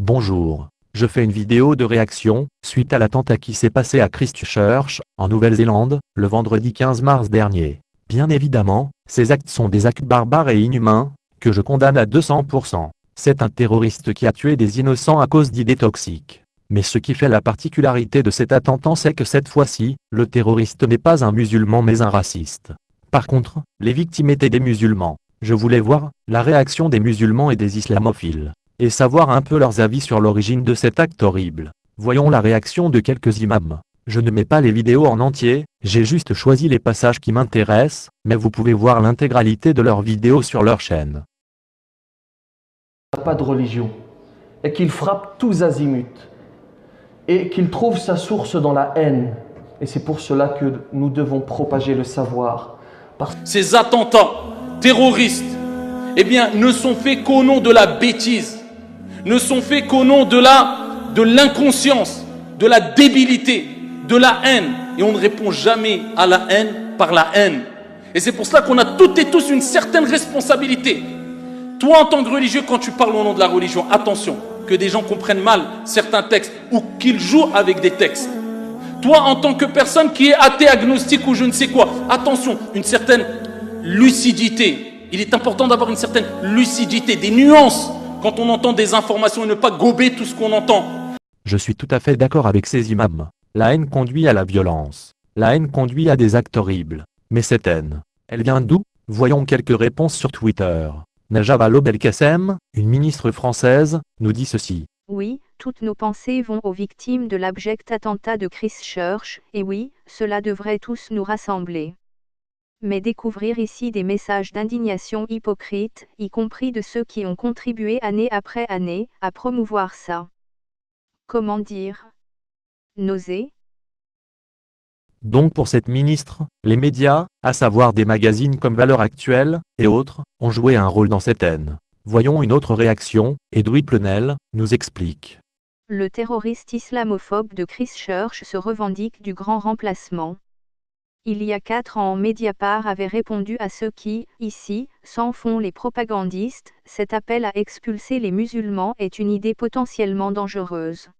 Bonjour, je fais une vidéo de réaction, suite à l'attentat qui s'est passé à Christchurch, en Nouvelle-Zélande, le vendredi 15 mars dernier. Bien évidemment, ces actes sont des actes barbares et inhumains, que je condamne à 200%. C'est un terroriste qui a tué des innocents à cause d'idées toxiques. Mais ce qui fait la particularité de cet attentat, c'est que cette fois-ci, le terroriste n'est pas un musulman mais un raciste. Par contre, les victimes étaient des musulmans. Je voulais voir la réaction des musulmans et des islamophiles, et savoir un peu leurs avis sur l'origine de cet acte horrible. Voyons la réaction de quelques imams. Je ne mets pas les vidéos en entier, j'ai juste choisi les passages qui m'intéressent, mais vous pouvez voir l'intégralité de leurs vidéos sur leur chaîne. Pas de religion, et qu'il frappe tous azimuts, et qu'il trouve sa source dans la haine. Et c'est pour cela que nous devons propager le savoir. Ces attentats terroristes, eh bien, ne sont faits qu'au nom de la bêtise, ne sont faits qu'au nom de l'inconscience, de la débilité, de la haine. Et on ne répond jamais à la haine par la haine. Et c'est pour cela qu'on a toutes et tous une certaine responsabilité. Toi, en tant que religieux, quand tu parles au nom de la religion, attention, que des gens comprennent mal certains textes ou qu'ils jouent avec des textes. Toi, en tant que personne qui est athée, agnostique ou je ne sais quoi, attention, une certaine lucidité. Il est important d'avoir une certaine lucidité, des nuances quand on entend des informations et ne pas gober tout ce qu'on entend. Je suis tout à fait d'accord avec ces imams. La haine conduit à la violence. La haine conduit à des actes horribles. Mais cette haine, elle vient d'où? Voyons quelques réponses sur Twitter. Najat Vallaud-Belkacem, une ministre française, nous dit ceci. Oui, toutes nos pensées vont aux victimes de l'abject attentat de Christchurch, et oui, cela devrait tous nous rassembler. Mais découvrir ici des messages d'indignation hypocrites, y compris de ceux qui ont contribué année après année à promouvoir ça. Comment dire? Nausée? Donc pour cette ministre, les médias, à savoir des magazines comme Valeurs Actuelles, et autres, ont joué un rôle dans cette haine. Voyons une autre réaction, Edoui Plenel, nous explique. Le terroriste islamophobe de Christchurch se revendique du grand remplacement. Il y a 4 ans, Mediapart avait répondu à ceux qui, ici, s'en font les propagandistes. Cet appel à expulser les musulmans est une idée potentiellement dangereuse.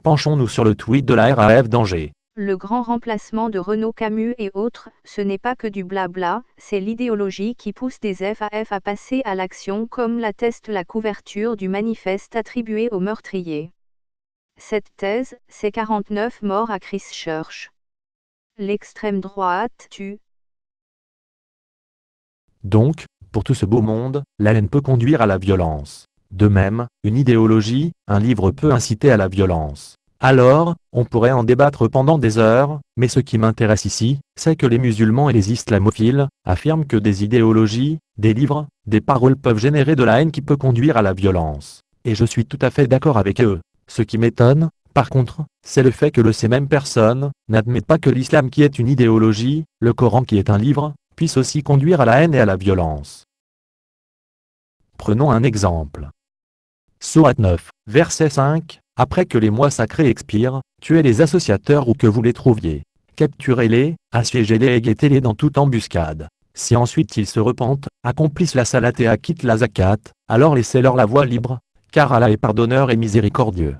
Penchons-nous sur le tweet de la RAF d'Angers. Le grand remplacement de Renaud Camus et autres, ce n'est pas que du blabla, c'est l'idéologie qui pousse des FAF à passer à l'action comme l'atteste la couverture du manifeste attribué aux meurtriers. Cette thèse, c'est 49 morts à Christchurch. L'extrême droite tue. Donc, pour tout ce beau monde, la haine peut conduire à la violence. De même, une idéologie, un livre peut inciter à la violence. Alors, on pourrait en débattre pendant des heures, mais ce qui m'intéresse ici, c'est que les musulmans et les islamophiles affirment que des idéologies, des livres, des paroles peuvent générer de la haine qui peut conduire à la violence. Et je suis tout à fait d'accord avec eux. Ce qui m'étonne, par contre, c'est le fait que ces mêmes personnes n'admettent pas que l'islam qui est une idéologie, le Coran qui est un livre, puisse aussi conduire à la haine et à la violence. Prenons un exemple. Sourate 9, verset 5, après que les mois sacrés expirent, tuez les associateurs où que vous les trouviez. Capturez-les, assiégez-les et guettez-les dans toute embuscade. Si ensuite ils se repentent, accomplissent la salat et acquittent la zakat, alors laissez-leur la voie libre, car Allah est pardonneur et miséricordieux.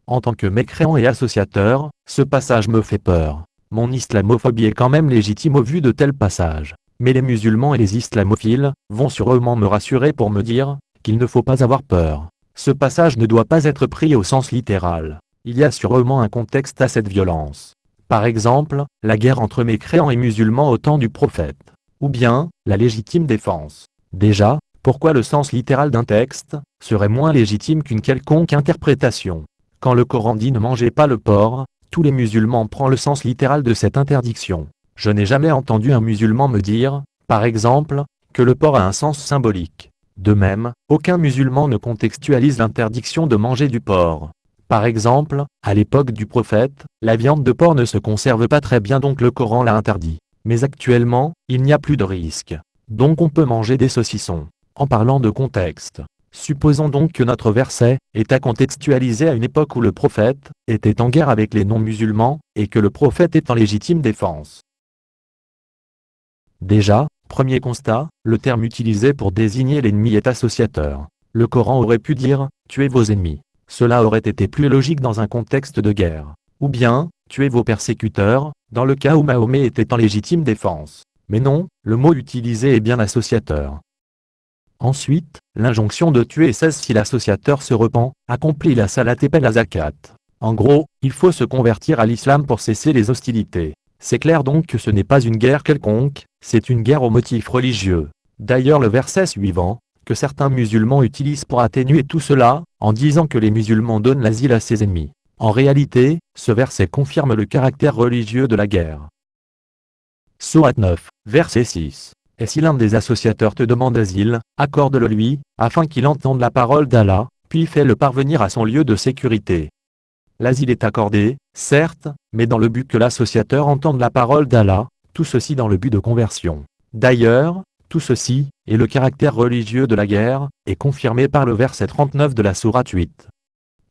En tant que mécréant et associateur, ce passage me fait peur. Mon islamophobie est quand même légitime au vu de tels passages. Mais les musulmans et les islamophiles vont sûrement me rassurer pour me dire qu'il ne faut pas avoir peur. Ce passage ne doit pas être pris au sens littéral. Il y a sûrement un contexte à cette violence. Par exemple, la guerre entre mécréants et musulmans au temps du prophète. Ou bien, la légitime défense. Déjà, pourquoi le sens littéral d'un texte serait moins légitime qu'une quelconque interprétation? Quand le Coran dit ne mangez pas le porc, tous les musulmans prennent le sens littéral de cette interdiction. Je n'ai jamais entendu un musulman me dire, par exemple, que le porc a un sens symbolique. De même, aucun musulman ne contextualise l'interdiction de manger du porc. Par exemple, à l'époque du prophète, la viande de porc ne se conserve pas très bien donc le Coran l'a interdit. Mais actuellement, il n'y a plus de risque. Donc on peut manger des saucissons. En parlant de contexte, supposons donc que notre verset est à contextualiser à une époque où le prophète était en guerre avec les non-musulmans, et que le prophète est en légitime défense. Déjà, premier constat, le terme utilisé pour désigner l'ennemi est associateur. Le Coran aurait pu dire « Tuez vos ennemis ». Cela aurait été plus logique dans un contexte de guerre. Ou bien « Tuez vos persécuteurs », dans le cas où Mahomet était en légitime défense. Mais non, le mot utilisé est bien associateur. Ensuite, l'injonction de tuer cesse si l'associateur se repent, accomplit la salat et paie la zakat. En gros, il faut se convertir à l'islam pour cesser les hostilités. C'est clair donc que ce n'est pas une guerre quelconque, c'est une guerre au motif religieux. D'ailleurs le verset suivant, que certains musulmans utilisent pour atténuer tout cela, en disant que les musulmans donnent l'asile à ses ennemis. En réalité, ce verset confirme le caractère religieux de la guerre. Sourate 9, verset 6. Et si l'un des associateurs te demande asile, accorde-le lui, afin qu'il entende la parole d'Allah, puis fais-le parvenir à son lieu de sécurité. L'asile est accordé, certes, mais dans le but que l'associateur entende la parole d'Allah, tout ceci dans le but de conversion. D'ailleurs, tout ceci, et le caractère religieux de la guerre, est confirmé par le verset 39 de la sourate 8.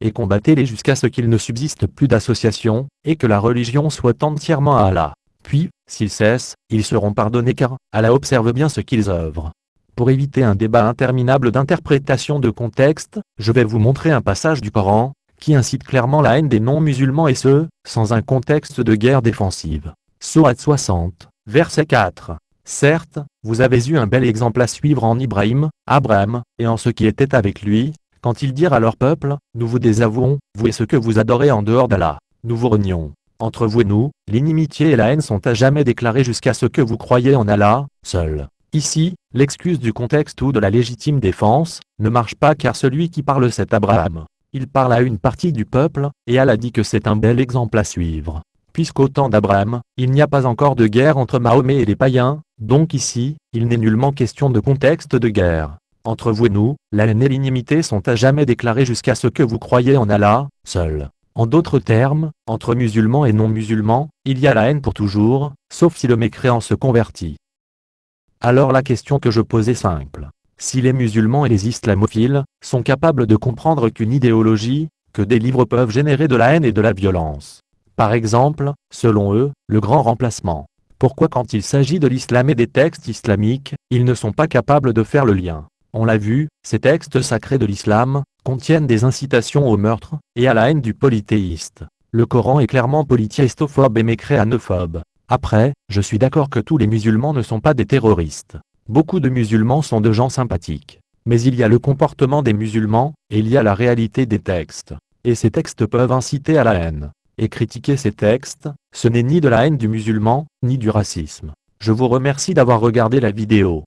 Et combattez-les jusqu'à ce qu'il ne subsiste plus d'association, et que la religion soit entièrement à Allah. Puis, s'ils cessent, ils seront pardonnés car Allah observe bien ce qu'ils œuvrent. Pour éviter un débat interminable d'interprétation de contexte, je vais vous montrer un passage du Coran, qui incite clairement la haine des non-musulmans et ce, sans un contexte de guerre défensive. Sourate 60, verset 4. Certes, vous avez eu un bel exemple à suivre en Ibrahim, Abraham, et en ceux qui étaient avec lui, quand ils dirent à leur peuple, nous vous désavouons, vous et ce que vous adorez en dehors d'Allah, nous vous renions. Entre vous et nous, l'inimitié et la haine sont à jamais déclarées jusqu'à ce que vous croyez en Allah, seul. Ici, l'excuse du contexte ou de la légitime défense, ne marche pas car celui qui parle c'est Abraham. Il parle à une partie du peuple, et Allah dit que c'est un bel exemple à suivre. Puisqu'au temps d'Abraham, il n'y a pas encore de guerre entre Mahomet et les païens, donc ici, il n'est nullement question de contexte de guerre. Entre vous et nous, la haine et l'inimité sont à jamais déclarées jusqu'à ce que vous croyez en Allah, seul. En d'autres termes, entre musulmans et non-musulmans, il y a la haine pour toujours, sauf si le mécréant se convertit. Alors la question que je pose est simple. Si les musulmans et les islamophiles sont capables de comprendre qu'une idéologie, que des livres peuvent générer de la haine et de la violence. Par exemple, selon eux, le grand remplacement. Pourquoi quand il s'agit de l'islam et des textes islamiques, ils ne sont pas capables de faire le lien? On l'a vu, ces textes sacrés de l'islam contiennent des incitations au meurtre et à la haine du polythéiste. Le Coran est clairement polythéistophobe et mécréanophobe. Après, je suis d'accord que tous les musulmans ne sont pas des terroristes. Beaucoup de musulmans sont de gens sympathiques. Mais il y a le comportement des musulmans, et il y a la réalité des textes. Et ces textes peuvent inciter à la haine. Et critiquer ces textes, ce n'est ni de la haine du musulman, ni du racisme. Je vous remercie d'avoir regardé la vidéo.